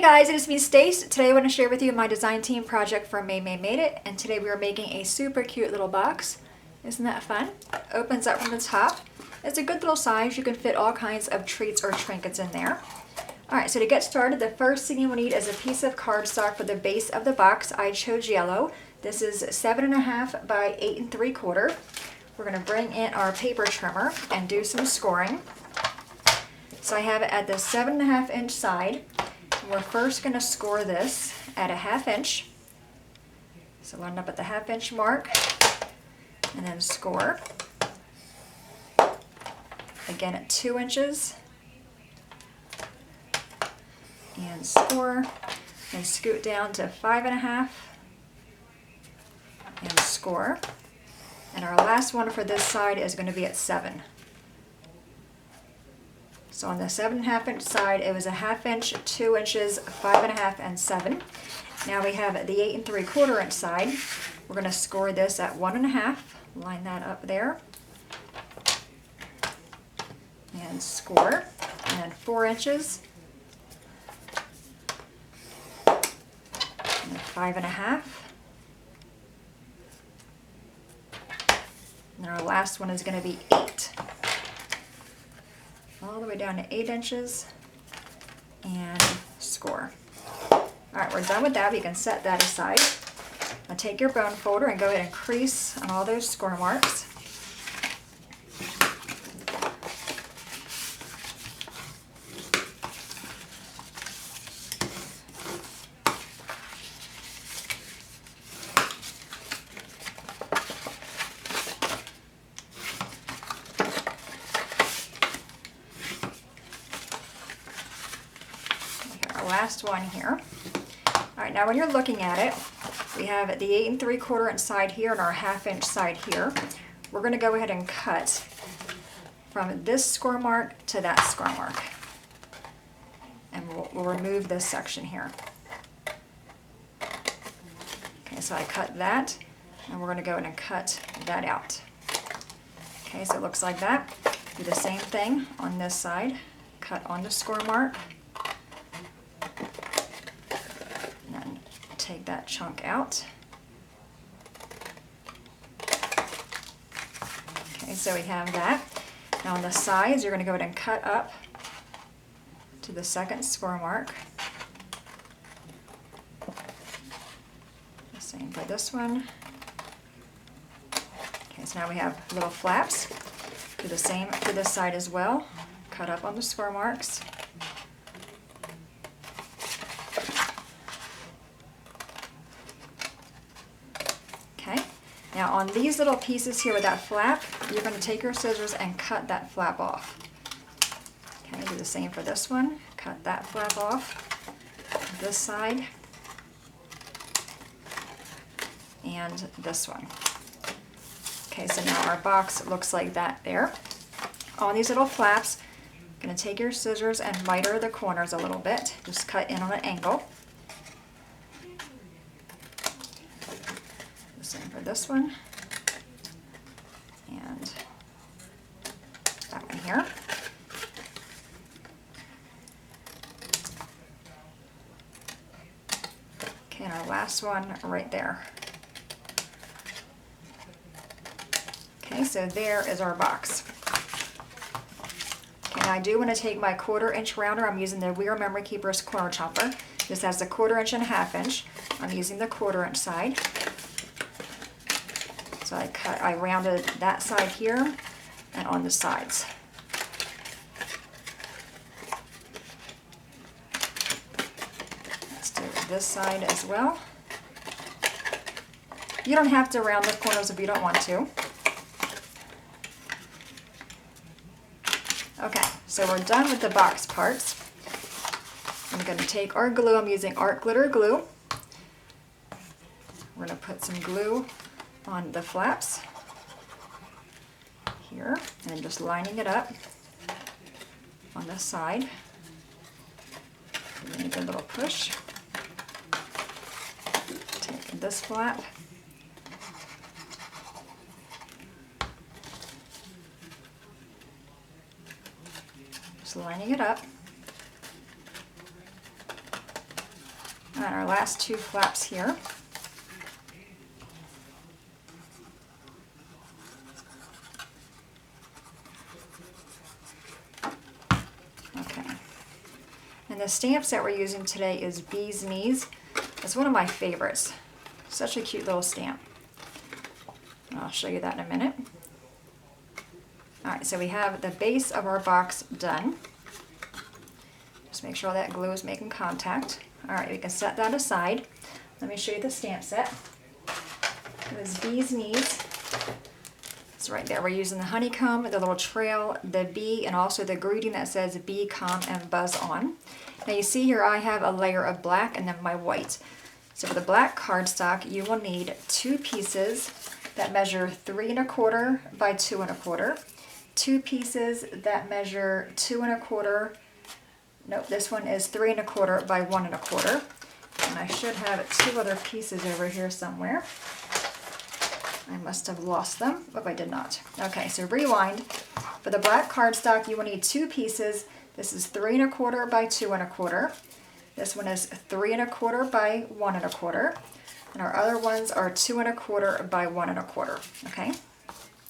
guys, it is me, Stace. Today I want to share with you my design team project from Made It, and today we are making a super cute little box. Isn't that fun? Opens up from the top. It's a good little size. You can fit all kinds of treats or trinkets in there. Alright, so to get started, the first thing you will need is a piece of cardstock for the base of the box. I chose yellow. This is 7.5 by 8 3/4. We're going to bring in our paper trimmer and do some scoring. So I have it at the 7.5 inch side. We're first going to score this at a 1/2 inch. So line up at the 1/2 inch mark and then score. Again at 2 inches and score. And scoot down to 5.5 and score. And our last one for this side is going to be at 7. So on the 7.5 inch side, it was a 1/2 inch, 2 inches, 5.5, and 7. Now we have the 8 3/4 inch side. We're going to score this at 1.5. Line that up there. And score. And then 4 inches. And 5.5. And our last one is going to be 8. All the way down to 8 inches and score. Alright, we're done with that. We can set that aside. Now take your bone folder and go ahead and crease on all those score marks. Last one here. Alright, now when you're looking at it, we have the 8 3/4 inch side here and our 1/2 inch side here. We're going to go ahead and cut from this score mark to that score mark. And we'll remove this section here. Okay, so I cut that, and we're going to go ahead and cut that out. Okay, so it looks like that. Do the same thing on this side. Cut on the score mark. Take that chunk out. Okay, so we have that. Now on the sides, you're going to go ahead and cut up to the second score mark. The same for this one. Okay, so now we have little flaps. Do the same for this side as well. Cut up on the score marks. Now on these little pieces here with that flap, you're going to take your scissors and cut that flap off. Okay, do the same for this one. Cut that flap off. This side. And this one. Okay, so now our box looks like that there. On these little flaps, you're going to take your scissors and miter the corners a little bit. Just cut in on an angle. Same for this one, and that one here. Okay, and our last one right there. Okay, so there is our box. Okay, now I do want to take my 1/4 inch rounder. I'm using the Weir Memory Keeper's corner chopper. This has a 1/4 inch and a 1/2 inch. I'm using the 1/4 inch side. So I rounded that side here and on the sides. Let's do this side as well. You don't have to round the corners if you don't want to. Okay, so we're done with the box parts. I'm going to take our glue. I'm using Art Glitter glue. We're going to put some glue on the flaps here and just lining it up on this side. Give it a good little push. Take this flap. Just lining it up. And our last two flaps here. Okay. And the stamp set we're using today is Bee's Knees. It's one of my favorites. Such a cute little stamp. And I'll show you that in a minute. Alright, so we have the base of our box done. Just make sure all that glue is making contact. Alright, we can set that aside. Let me show you the stamp set. It was Bee's Knees. It's right there. We're using the honeycomb, the little trail, the bee, and also the greeting that says Be Calm and Buzz On. Now you see here I have a layer of black and then my white. So for the black cardstock, you will need 2 pieces that measure 3 1/4 by 2 1/4. 2 pieces that measure 2 1/4. Nope, this one is 3 1/4 by 1 1/4. And I should have 2 other pieces over here somewhere. I must have lost them. Oh, I did not. Okay, so rewind. For the black cardstock, you will need 2 pieces. This is 3 1/4 by 2 1/4. This one is 3 1/4 by 1 1/4. And our other ones are 2 1/4 by 1 1/4. Okay?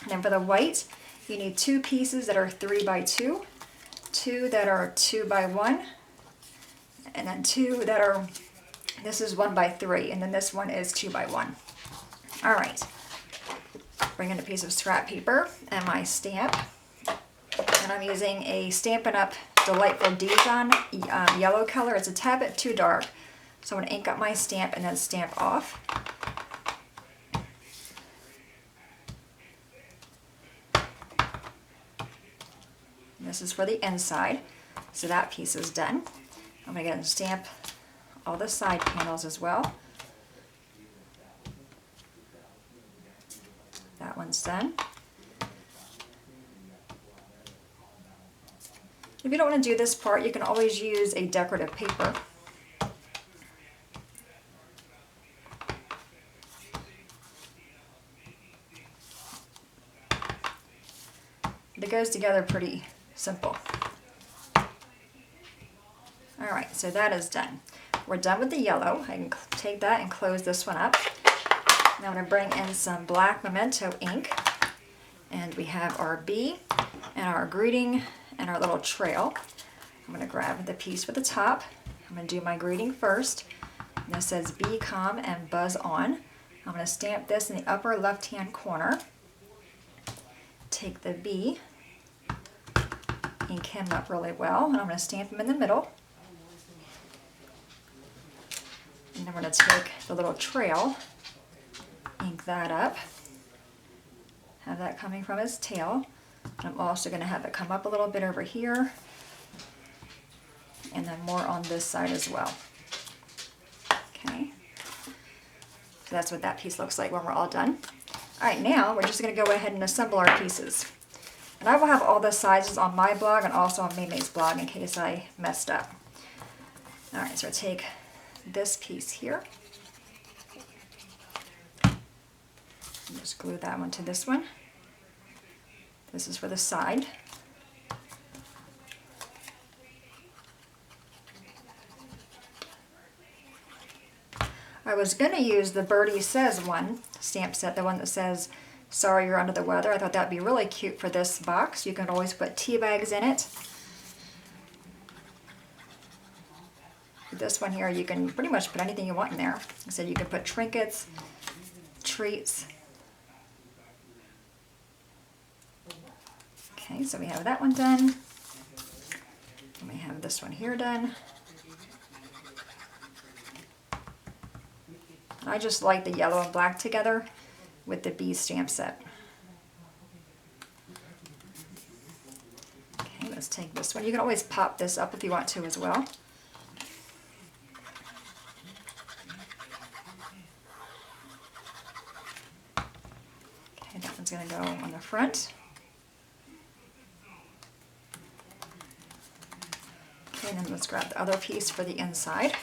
And then for the white, you need 2 pieces that are 3 by 2, 2 that are 2 by 1, and then 2 that are, this is 1 by 3, and then this one is 2 by 1. All right. Bring in a piece of scrap paper and my stamp. And I'm using a Stampin' Up! Delightful Dijon yellow color. It's a tad bit too dark. So I'm going to ink up my stamp and then stamp off. This is for the inside. So that piece is done. I'm going to go and stamp all the side panels as well. That one's done. If you don't want to do this part, you can always use a decorative paper. It goes together pretty simple. Alright, so that is done. We're done with the yellow. I can take that and close this one up. Now I'm going to bring in some black Memento ink. And we have our bee and our greeting and our little trail. I'm going to grab the piece for the top. I'm going to do my greeting first. And this says Be Calm and Buzz On. I'm going to stamp this in the upper left-hand corner. Take the bee, ink him up really well, and I'm going to stamp him in the middle. And then we're going to take the little trail, ink that up, have that coming from his tail. And I'm also going to have it come up a little bit over here, and then more on this side as well. Okay, so that's what that piece looks like when we're all done. Alright, now we're just going to go ahead and assemble our pieces. And I will have all the sizes on my blog and also on Maymay's blog in case I messed up. Alright, so I take this piece here. And just glue that one to this one. This is for the side. I was going to use the Birdie Says one stamp set, the one that says, Sorry You're Under the Weather. I thought that would be really cute for this box. You can always put tea bags in it. This one here, you can pretty much put anything you want in there. Like I said, you can put trinkets, treats. Okay, so we have that one done. And we have this one here done. I just like the yellow and black together with the bee stamp set. Okay, let's take this one. You can always pop this up if you want to as well. Okay, that one's going to go on the front. Okay, and then let's grab the other piece for the inside.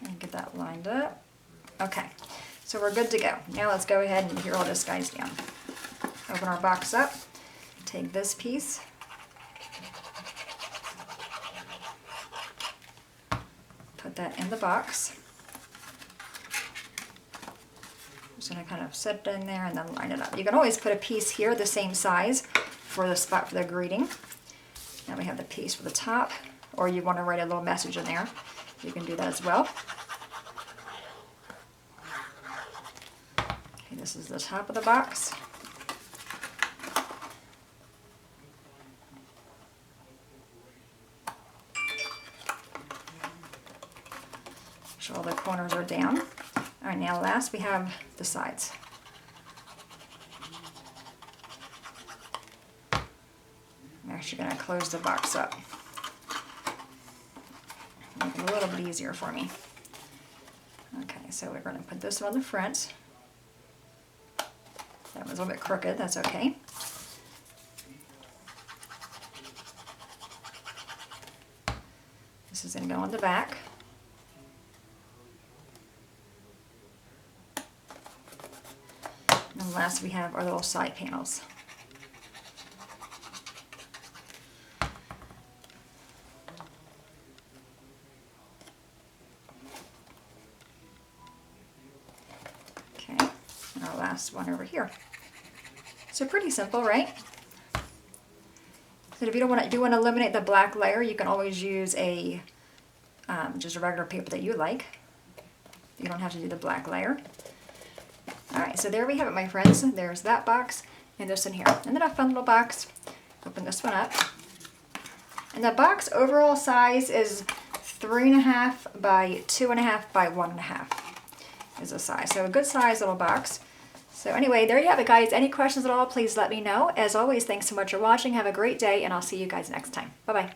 Okay, get that lined up. Okay, So we're good to go. Now let's go ahead and here all this guys down. Open our box up, take this piece, put that in the box. Just gonna kind of set it in there and then line it up. You can always put a piece here the same size for the spot for the greeting. Now we have the piece for the top, or you want to write a little message in there, you can do that as well. Okay, this is the top of the box. So all the corners are down. All right, now last we have the sides. I'm actually going to close the box up. Make it a little bit easier for me. Okay, so we're going to put this on the front. That was a little bit crooked, that's okay. This is going to go on the back. And last we have our little side panels. Okay, and our last one over here. So pretty simple, right? So if you want to eliminate the black layer, you can always use a just a regular paper that you like. You don't have to do the black layer. Alright, so there we have it, my friends. There's that box and this in here. And then a fun little box. Open this one up. And the box overall size is 3.5 by 2.5 by 1.5 is the size. So a good size little box. So anyway, there you have it, guys. Any questions at all, please let me know. As always, thanks so much for watching. Have a great day, and I'll see you guys next time. Bye-bye.